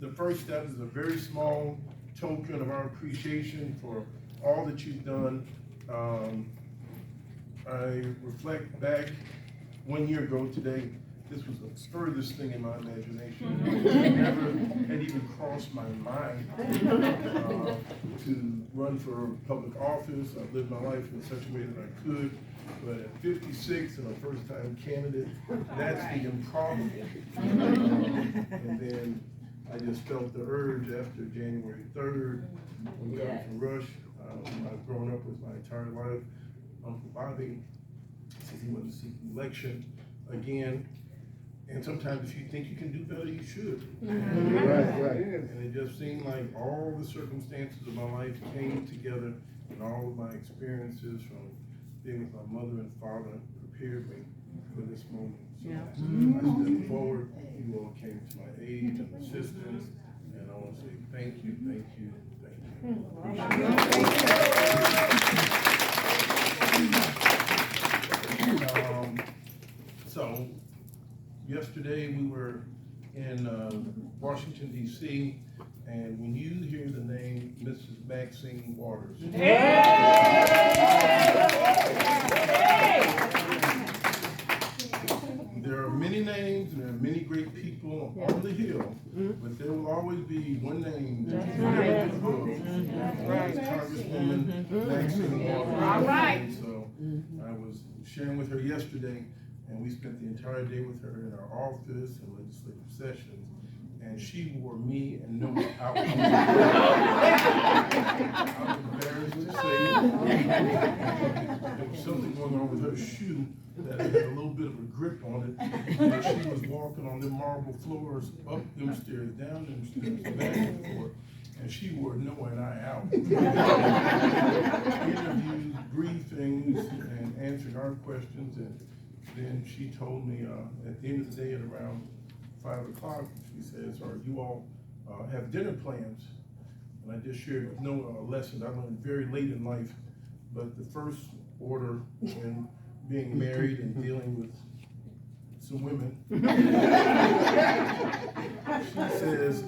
the first step is a very small token of our appreciation for all that you've done. I reflect back 1 year ago today, this was the furthest thing in my imagination. It never had even crossed my mind to run for public office. I've lived my life in such a way that I could, but at 56 and a first-time candidate, that's the improbable. And then I just felt the urge after January 3rd, when Congressman Rush, I've grown up with my entire life. Uncle Bobby says he wanted to seek election again. And sometimes if you think you can do better, you should. Right. And it just seemed like all the circumstances of my life came together, and all of my experiences from being with my mother and father prepared me for this moment. So I stepped forward, you all came to my aid and assistance, and I want to say thank you, thank you, thank you. So yesterday we were in Washington, D.C., and when you hear the name Mrs. Maxine Waters, there are many names and there are many great people on the Hill, but there will always be one name that you never do book. That's Congresswoman Maxine Waters. All right. And so I was sharing with her yesterday, and we spent the entire day with her in our office and legislative sessions, and she wore me and Noah out. I'm embarrassed to say there was something going on with her shoe that had a little bit of a grip on it, and she was walking on them marble floors, up them stairs, down them stairs, back and forth, and she wore Noah and I out. Interviews, briefings, and answering our questions, and then she told me at the end of the day at around 5 o'clock, she says, you all have dinner plans? And I just shared with Noah a lesson I learned very late in life, but the first order in being married and dealing with some women, she says,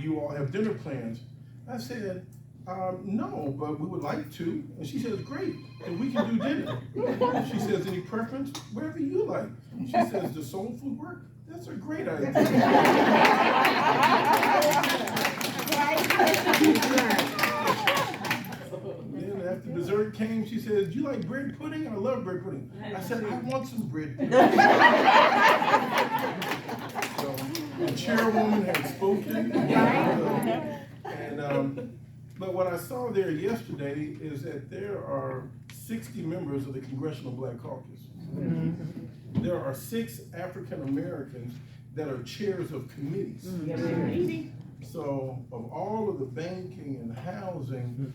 you all have dinner plans? I said, no, but we would like to. And she says, great, and we can do dinner. And she says, any preference? Wherever you like. She says, does soul food work? That's a great idea. Then after dessert came, she says, do you like bread pudding? I love bread pudding. I said, I want some bread pudding. So the chairwoman had spoken. But what I saw there yesterday is that there are 60 members of the Congressional Black Caucus. There are 6 African Americans that are chairs of committees. So of all of the banking and housing,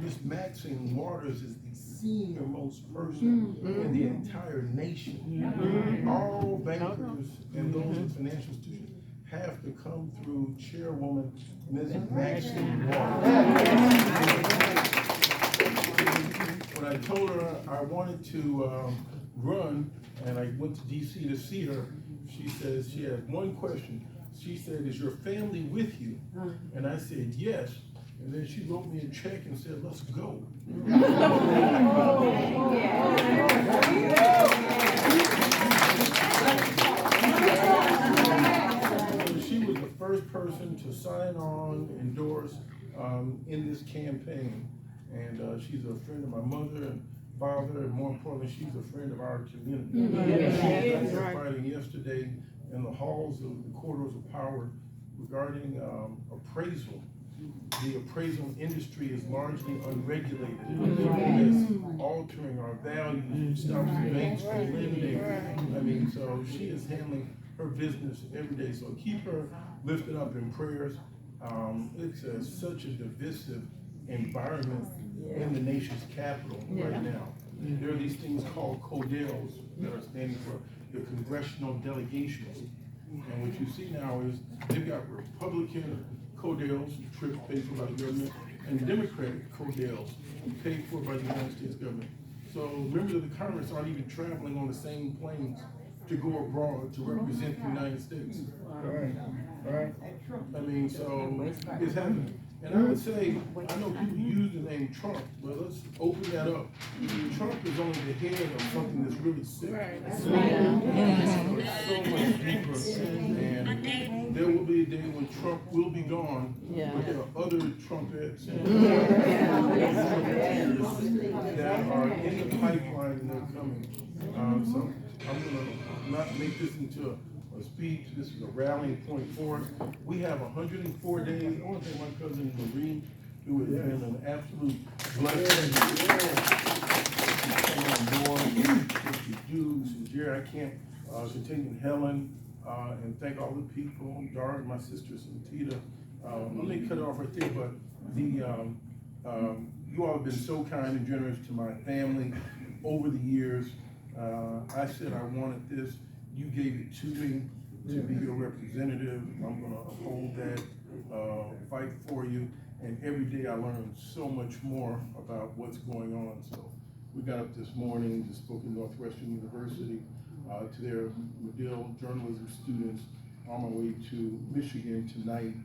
Ms. Maxine Waters is the senior most person in the entire nation. All bankers and those in financial institutions have to come through Chairwoman Mrs. Maxine Waters. When I told her I wanted to run, and I went to DC to see her, she says she had one question. She said, is your family with you? And I said, yes. And then she wrote me a check and said, let's go. She was the first person to sign on, endorse in this campaign. And she's a friend of my mother and father, and more importantly, she's a friend of our community. I was fighting yesterday in the halls of the corridors of power regarding appraisal. The appraisal industry is largely unregulated. It's altering our values, stopping banks from lending. I mean, so she is handling her business every day. So keep her lifted up in prayers. It's such a divisive environment in the nation's capital right now. There are these things called CODELs that are standing for the congressional delegations. And what you see now is they've got Republican CODELs, trips paid for by the government, and Democratic CODELs paid for by the United States government. So members of the Congress aren't even traveling on the same planes to go abroad to represent the United States. Right. I mean, so it's happening. And I would say, I know people use the name Trump, but let's open that up. Trump is only the head of something that's really sick. It's so much deeper. And there will be a day when Trump will be gone, but there are other Trumpets that are in the pipeline and they're coming. So I'm gonna not make this into a speech. This is a rallying point for us. We have 104 days. I want to thank my cousin Marie, who has been an absolute blessing. And Jerry, I can't continue Helen, and thank all the people, Dara, my sister Santita. Let me cut it off right there, but you all have been so kind and generous to my family over the years. I said I wanted this. You gave it to me to be your representative. I'm gonna uphold that, fight for you. And every day I learn so much more about what's going on. So we got up this morning, just spoke at Northwestern University to their Medill journalism students on my way to Michigan tonight.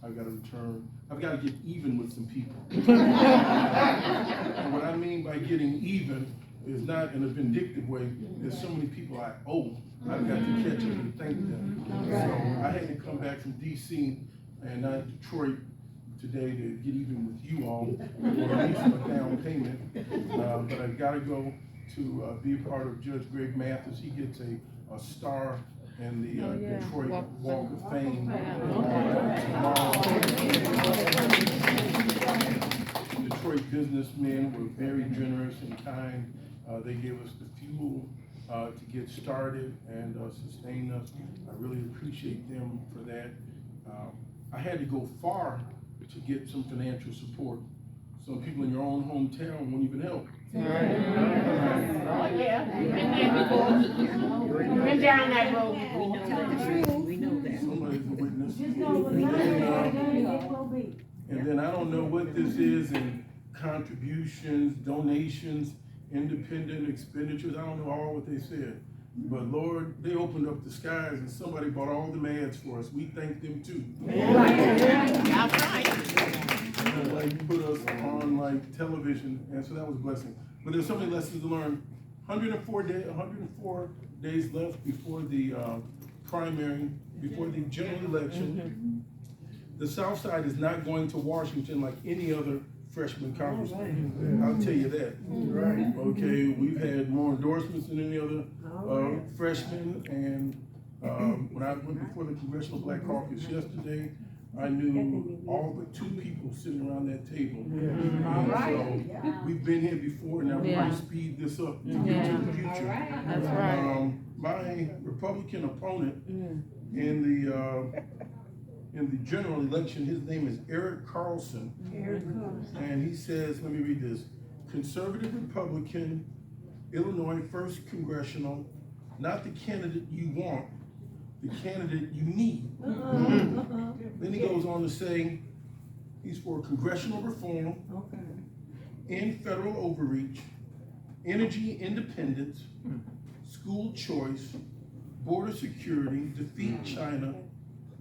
I've got to return. I've got to get even with some people. And what I mean by getting even is not in a vindictive way. There's so many people I owe. I've got to catch up and thank them. So I had to come back from DC and not Detroit today to get even with you all, or at least a down payment. But I've got to go to be a part of Judge Greg Mathis. He gets a star in the Detroit Walk of Fame tomorrow. Detroit businessmen were very generous and kind. They gave us the fuel to get started and sustain us. I really appreciate them for that. I had to go far to get some financial support. Some people in your own hometown won't even help. Oh, yeah. Been down that road before. We know that. Somebody's a witness. And then I don't know what this is in contributions, donations, independent expenditures. I don't know all what they said. But Lord, they opened up the skies and somebody bought all the ads for us. We thank them too. That's right. Like you put us on like television, and so that was a blessing. But there's so many lessons to learn. 104 days left before the primary, before the general election. The South Side is not going to Washington like any other freshman congressman. I'll tell you that. Right. Okay, we've had more endorsements than any other freshman, and when I went before the Congressional Black Caucus yesterday, I knew all but 2 people sitting around that table. So we've been here before, now we're going to speed this up to get to the future. That's right. My Republican opponent in the general election, his name is Eric Carlson. And he says, let me read this: conservative Republican, Illinois 1st Congressional, not the candidate you want, the candidate you need. Then he goes on to say he's for congressional reform, end federal overreach, energy independence, school choice, border security, defeat China,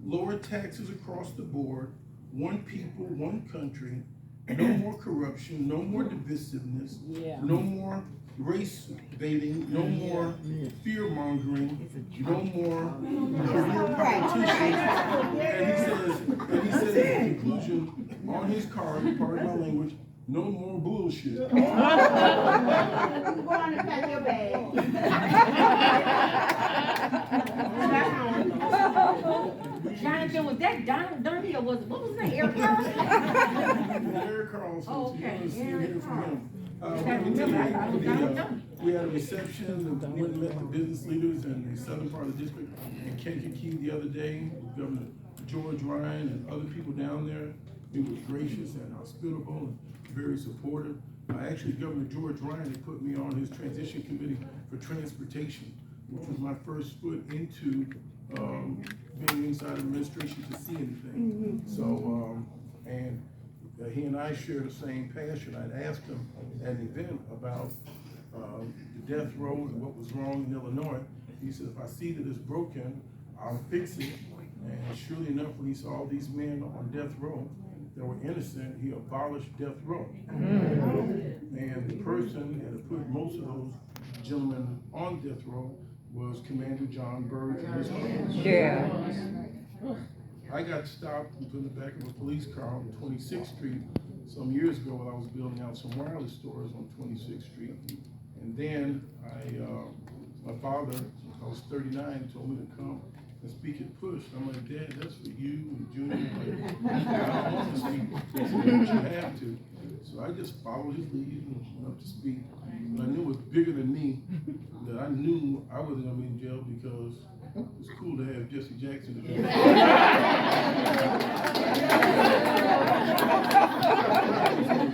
lower taxes across the board, one people, one country, no more corruption, no more divisiveness, no more race baiting, no more fear mongering, no more career politicians. And he says in conclusion on his card, pardon my language, no more bullshit. Go on and pack your bag. Jonathan, was that Donald Dunby or what was his name? Eric Carlson? Eric Carlson. Oh, okay. So you want to see and hear from him. Remember, We had a reception, and went and met the business leaders in the southern part of the district in Kankakee the other day. Governor George Ryan and other people down there. He was gracious and hospitable and very supportive. Actually, Governor George Ryan had put me on his transition committee for transportation, which was my first foot into being inside administration to see anything. So, and he and I share the same passion. I'd asked him at an event about the death row and what was wrong in Illinois. He said, if I see that it's broken, I'll fix it. And surely enough, when he saw all these men on death row that were innocent, he abolished death row. And the person that had put most of those gentlemen on death row was Commander John Burge and his crew. Yeah. I got stopped and put in the back of a police car on 26th Street some years ago when I was building out some wireless stores on 26th Street. And then my father, I was 39, told me to come and speak at Push. I'm like, Dad, that's for you and Junior. Like, I don't want to speak. He said, but you have to. So I just followed his lead and went up to speak. And I knew it was bigger than me, that I knew I wasn't going to be in jail because it's cool to have Jesse Jackson in jail.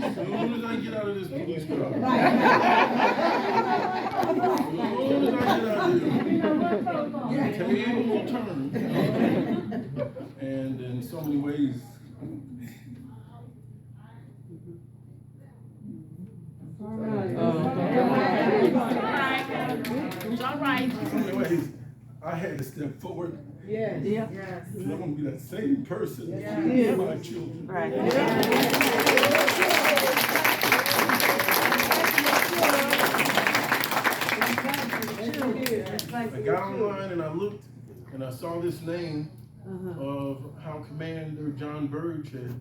As soon as I get out of this police car, the table will turn. And in so many ways, anyways, I had to step forward. Yeah. Because I want to be that same person for my children. I got online and I looked and I saw this name of how Commander John Burge had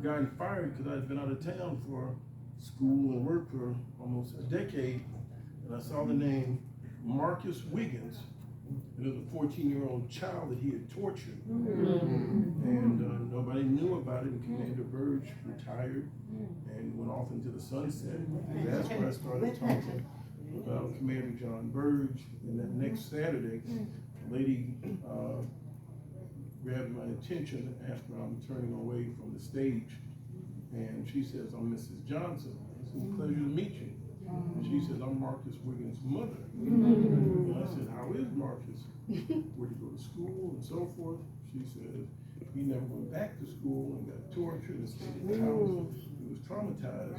gotten fired because I'd been out of town for school and work for almost a decade. And I saw the name Marcus Wiggins. It was a 14-year-old child that he had tortured. And nobody knew about it. And Commander Burge retired and went off into the sunset. And that's where I started talking about Commander John Burge. And that next Saturday, a lady grabbed my attention after I'm turning away from the stage. And she says, I'm Mrs. Johnson. I said, pleasure to meet you. And she says, I'm Marcus Wiggins' mother. And I said, how is Marcus? Where did he go to school and so forth? She said, he never went back to school and got tortured and stayed in the house. He was traumatized.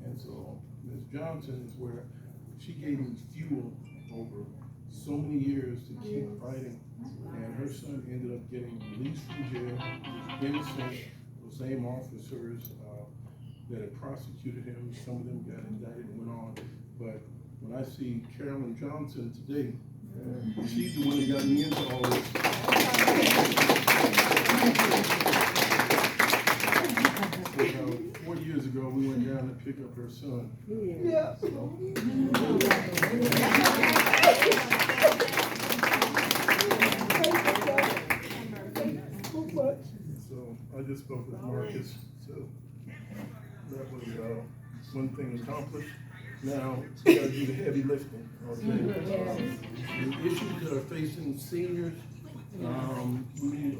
And so Ms. Johnson is where she gave me fuel over so many years to keep fighting. And her son ended up getting released from jail, innocent. The same officers that had prosecuted him, some of them got indicted and went on. But when I see Carolyn Johnson today, she's the one that got me into all this. 4 years ago, we went down to pick up her son. Yeah. So I just spoke with Marcus. So that was one thing accomplished. Now, we gotta do the heavy lifting, okay? The issues that are facing seniors, we're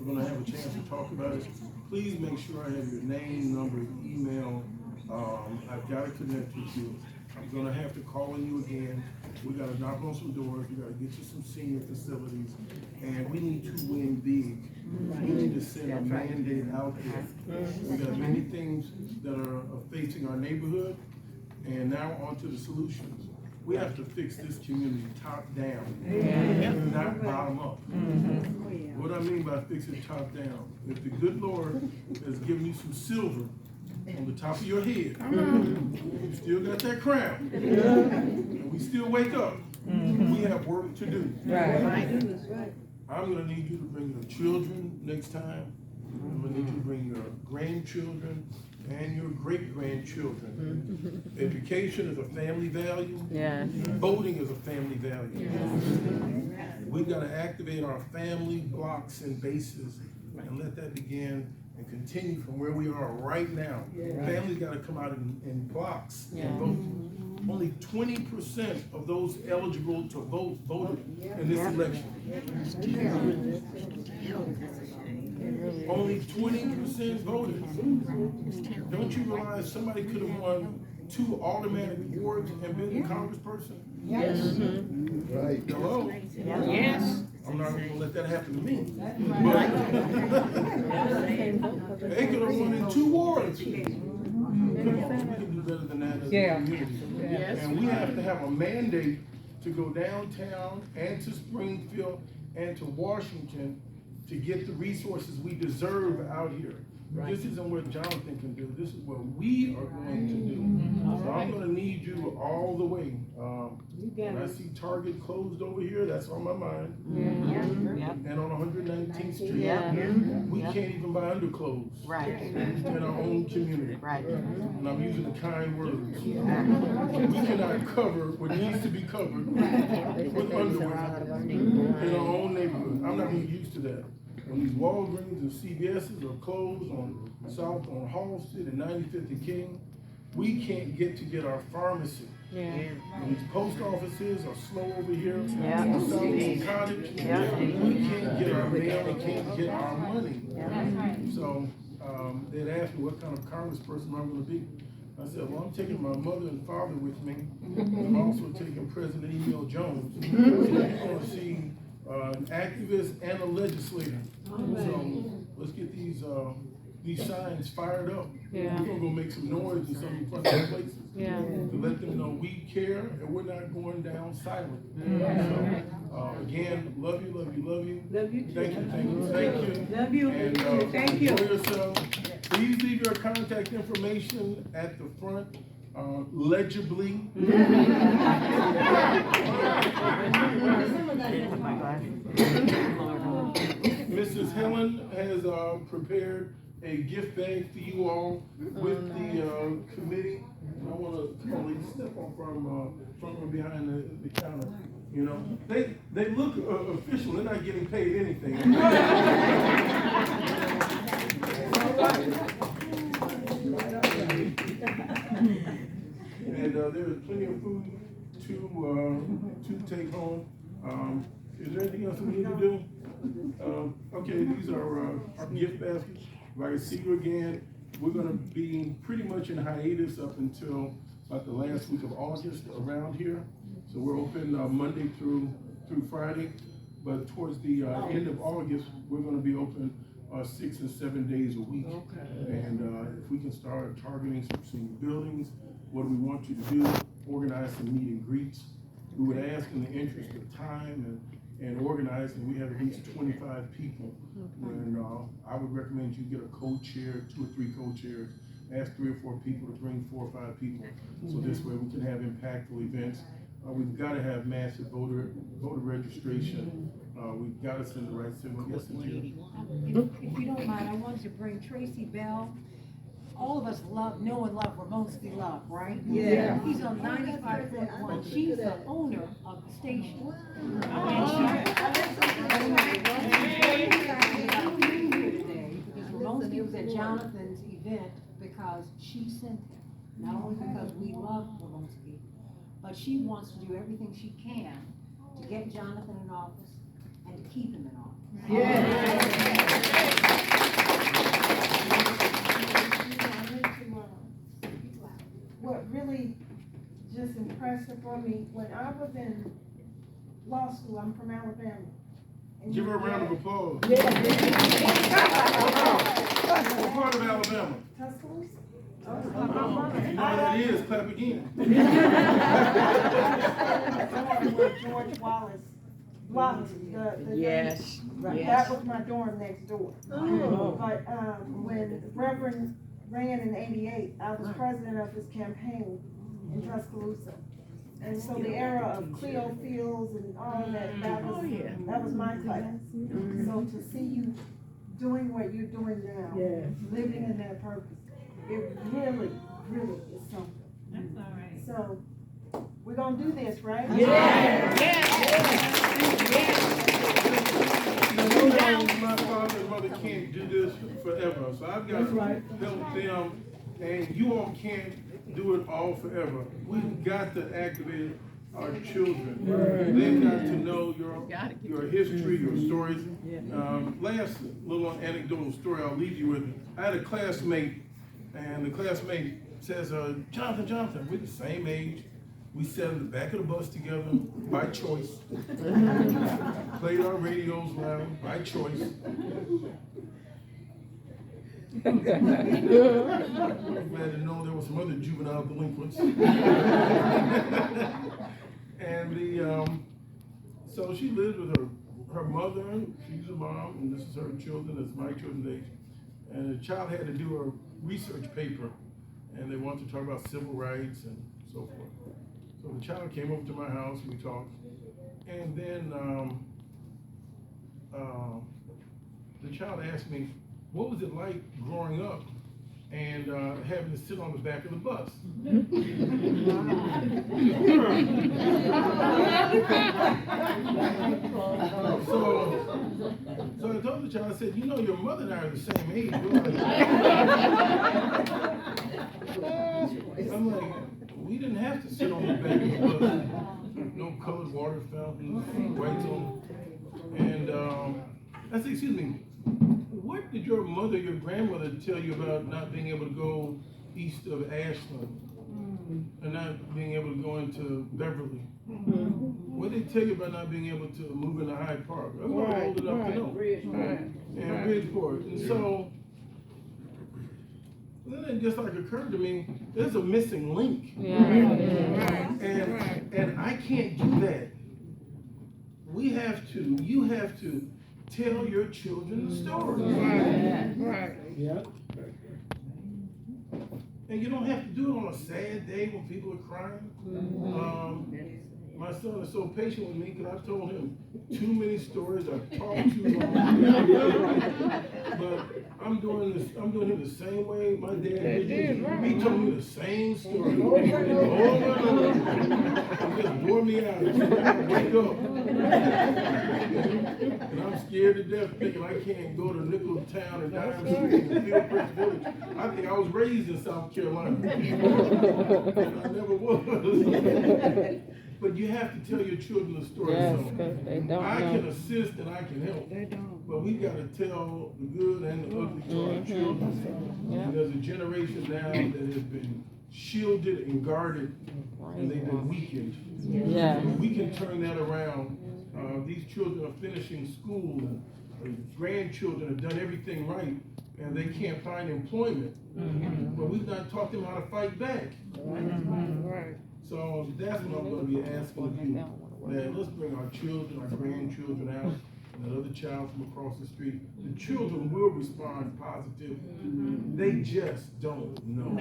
gonna have a chance to talk about it. Please make sure I have your name, number, email. I've gotta connect with you. I'm gonna have to call on you again. We gotta knock on some doors. We gotta get you some senior facilities. And we need to win big. We need to send a mandate out there. We got many things that are facing our neighborhood. And now on to the solutions. We have to fix this community top down, not bottom up. What I mean by fixing top down, if the good Lord has given you some silver on the top of your head, you still got that crown, and we still wake up, we have work to do. I'm gonna need you to bring your children next time. I'm gonna need you to bring your grandchildren and your great-grandchildren. Education is a family value. Voting is a family value. We've got to activate our family blocks and bases and let that begin and continue from where we are right now. Families got to come out in blocks and vote. Only 20% of those eligible to vote voted in this election. Only 20% voted. Don't you realize somebody could have won 2 automatic wards and been a congressperson? Yes. Right. Hello? Yes. I'm not going to let that happen to me. But they could have won in 2 wards. Come on, we can do better than that as a community. And we have to have a mandate to go downtown and to Springfield and to Washington to get the resources we deserve out here. This isn't what Jonathan can do, this is what we are going to do. So I'm gonna need you all the way. When I see Target closed over here, that's on my mind. And on 119th Street, we can't even buy underclothes in our own community. And I'm using the kind words. We cannot cover what needs to be covered with underwear in our own neighborhood. I'm not gonna get used to that. When these Walgreens and CVS's are closed on Halsted and 95th and King, we can't get our pharmacy. And these post offices are slow over here. South Cottage, we can't get our mail, we can't get our money. So they'd asked me what kind of congressperson I'm gonna be. I said, well, I'm taking my mother and father with me. I'm also taking President Emil Jones. So you're gonna see an activist and a legislator. So let's get these signs fired up. We're gonna go make some noise in some front places to let them know we care and we're not going down silent. So again, love you, love you, love you. Love you. Thank you, thank you, thank you. Love you. And Thank you. enjoy yourself. Please leave your contact information at the front. Legibly. Mrs. Helen has prepared a gift bag for you all with the committee. I want to step on from behind the counter. You know, they look official. They're not getting paid anything. And there is plenty of food to take home. Is there anything else we need to do? Okay, these are our gift baskets. If I can see you again, we're gonna be pretty much in hiatus up until about the last week of August around here. So we're open Monday through Friday, but towards the end of August, we're gonna be open 6 and 7 days a week. And if we can start targeting some buildings, what do we want you to do? Organize some meet and greets. We would ask in the interest of time and organizing, we have at least 25 people. And I would recommend you get a co-chair, 2 or 3 co-chairs. Ask 3 or 4 people to bring 4 or 5 people. So this way we can have impactful events. We've got to have massive voter registration. We've got to send the right signal. Yes, If you don't mind, I wanted to bring Tracy Bell. All of us know and love Ramonski Love, right? Yeah. He's on 95.1. She's the owner of the station. Because Ramonski was at Jonathan's event because she sent him. Not only because we love Ramonski, but she wants to do everything she can to get Jonathan in office and to keep him in office. What really just impressed upon me, when I was in law school, I'm from Alabama. Give her a round of applause. What part of Alabama? Tuscaloosa? If you know what that is, clap again. Where George Wallace, Yes. Right, that was my dorm next door. But when Reverend ran in '88, I was president of his campaign in Tuscaloosa. And so the era of Cleo Fields and all of that, that was my class. So to see you doing what you're doing now, living in that purpose, it really, really is something. That's all right. So we're gonna do this, right? My father and mother can't do this forever, so I've got to help them, and you all can't do it all forever. We've got to activate our children. They've got to know your history, your stories. Last little anecdotal story I'll leave you with. I had a classmate, and the classmate says, Jonathan, we're the same age. We sat in the back of the bus together by choice. Played our radios loud by choice. I'm glad to know there were some other juvenile delinquents. And so she lived with her her mother, she's a mom, and this is her children, it's my children's age. And the child had to do a research paper, and they wanted to talk about civil rights and so forth. So the child came over to my house, we talked, and then the child asked me, what was it like growing up and having to sit on the back of the bus? So I told the child, I said, you know, your mother and I are the same age. I'm like, we didn't have to sit on the back of the bus. No colored water fountains, white on. And I said, excuse me, what did your mother, your grandmother tell you about not being able to go east of Ashland and not being able to go into Beverly? What did they tell you about not being able to move into Hyde Park? I was old enough to know. And Bridgeport. And so then it just like occurred to me, there's a missing link. And I can't do that. You have to tell your children the story. And you don't have to do it on a sad day when people are crying. My son is so patient with me because I've told him too many stories, I've talked too long. But I'm doing him the same way my dad did. He told me the same story over and over. It just wore me out. He said, I wake up. And I'm scared to death thinking I can't go to Nickeltown and Dime Street and Fieldbridge Village. I think I was raised in South Carolina. And I never was. But you have to tell your children the story. So I can assist and I can help. But we got to tell the good and the ugly to our children. And there's a generation now that has been shielded and guarded, and they've been weakened. We can turn that around. These children are finishing school, and grandchildren have done everything right, and they can't find employment. But we've not taught them how to fight back. So that's what I'm going to be asking of you. That let's bring our children, our grandchildren out, and that other child from across the street. The children will respond positively. They just don't know.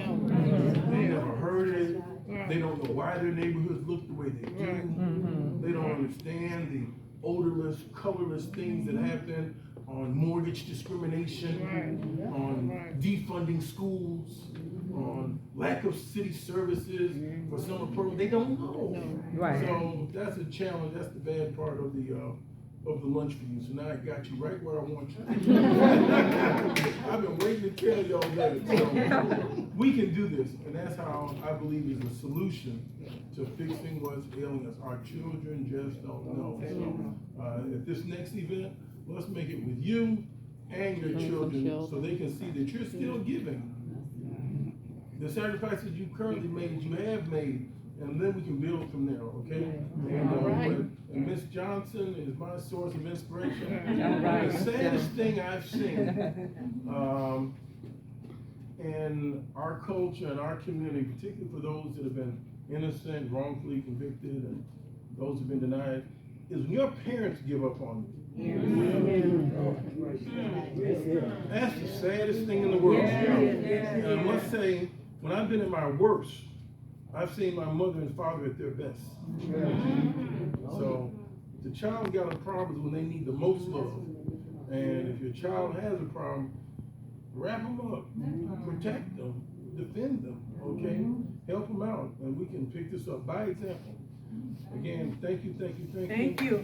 They never heard it. They don't know why their neighborhoods look the way they do. They don't understand the odorless, colorless things that happen on mortgage discrimination, on defunding schools, on lack of city services for summer programs. They don't know. So that's a challenge. That's the bad part of the lunch for you. So now I got you right where I want you. I've been waiting to tell y'all that. So we can do this, and that's how I believe is the solution to fixing what's ailing us. Our children just don't know. So at this next event, let's make it with you and your children so they can see that you're still giving. The sacrifices you currently made, you have made, and then we can build from there, okay? And Miss Johnson is my source of inspiration. The saddest thing I've seen in our culture and our community, particularly for those that have been innocent, wrongfully convicted, and those who have been denied, is when your parents give up on you. That's the saddest thing in the world. And I must say, when I've been at my worst, I've seen my mother and father at their best. So the child got a problem when they need the most love. And if your child has a problem, wrap them up, protect them, defend them, okay? Help them out, and we can pick this up by example. Again, thank you. Thank you.